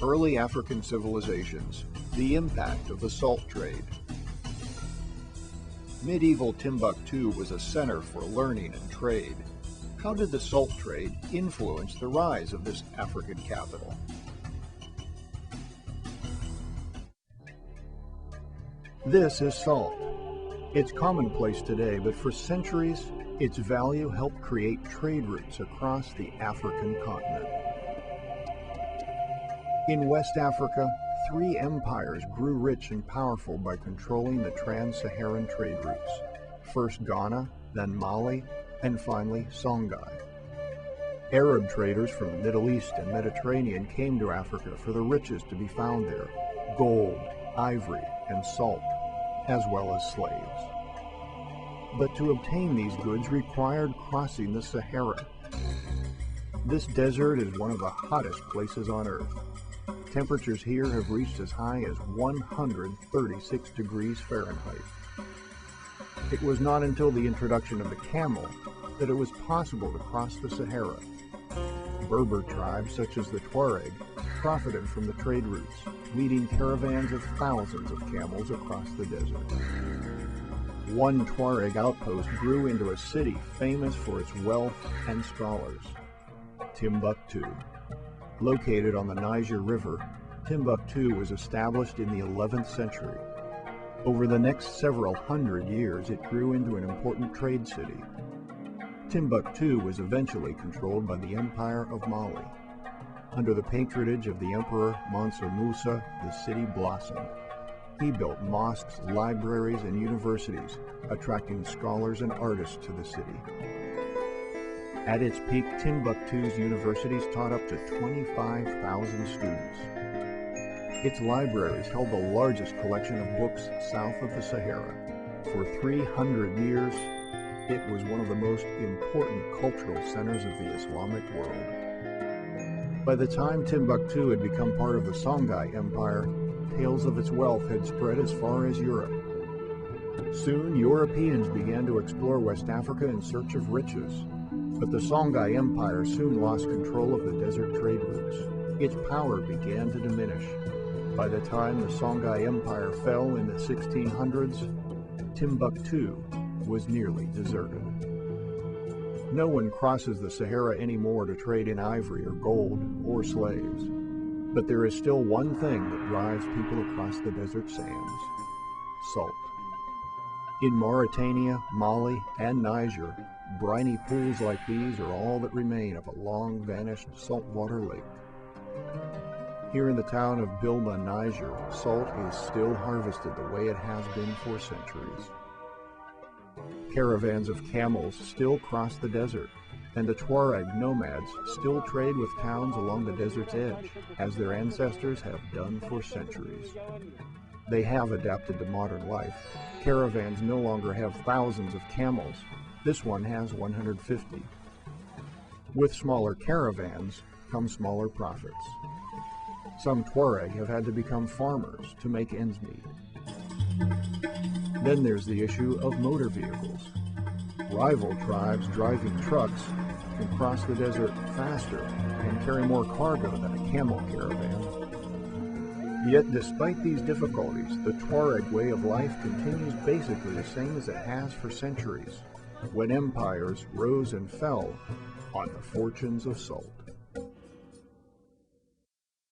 Early African civilizations, the impact of the salt trade. Medieval Timbuktu was a center for learning and trade. How did the salt trade influence the rise of this African capital? This is salt. It's commonplace today, but for centuries, its value helped create trade routes across the African continent. In West Africa, 3 empires grew rich and powerful by controlling the trans-Saharan trade routes. First Ghana, then Mali, and finally Songhai. Arab traders from the Middle East and Mediterranean came to Africa for the riches to be found there: gold, ivory, and salt, as well as slaves. But to obtain these goods required crossing the Sahara. This desert is one of the hottest places on Earth. Temperatures here have reached as high as 136 degrees Fahrenheit. It was not until the introduction of the camel that it was possible to cross the Sahara. Berber tribes such as the Tuareg profited from the trade routes, leading caravans of thousands of camels across the desert. One Tuareg outpost grew into a city famous for its wealth and scholars: Timbuktu. Located on the Niger River, Timbuktu was established in the 11th century. Over the next several hundred years, it grew into an important trade city. Timbuktu was eventually controlled by the Empire of Mali. Under the patronage of the Emperor Mansa Musa, the city blossomed. He built mosques, libraries, and universities, attracting scholars and artists to the city. At its peak, Timbuktu's universities taught up to 25,000 students. Its libraries held the largest collection of books south of the Sahara. For 300 years, it was one of the most important cultural centers of the Islamic world. By the time Timbuktu had become part of the Songhai Empire, tales of its wealth had spread as far as Europe. Soon, Europeans began to explore West Africa in search of riches. But the Songhai Empire soon lost control of the desert trade routes. Its power began to diminish. By the time the Songhai Empire fell in the 1600s, Timbuktu was nearly deserted. No one crosses the Sahara anymore to trade in ivory or gold or slaves. But there is still one thing that drives people across the desert sands: salt. In Mauritania, Mali, and Niger, briny pools like these are all that remain of a long-vanished saltwater lake. Here in the town of Bilma, Niger, salt is still harvested the way it has been for centuries. Caravans of camels still cross the desert, and the Tuareg nomads still trade with towns along the desert's edge, as their ancestors have done for centuries. They have adapted to modern life. Caravans no longer have thousands of camels. This one has 150. With smaller caravans come smaller profits. Some Tuareg have had to become farmers to make ends meet. Then there's the issue of motor vehicles. Rival tribes driving trucks can cross the desert faster and carry more cargo than a camel caravan. Yet despite these difficulties, the Tuareg way of life continues basically the same as it has for centuries, when empires rose and fell on the fortunes of salt.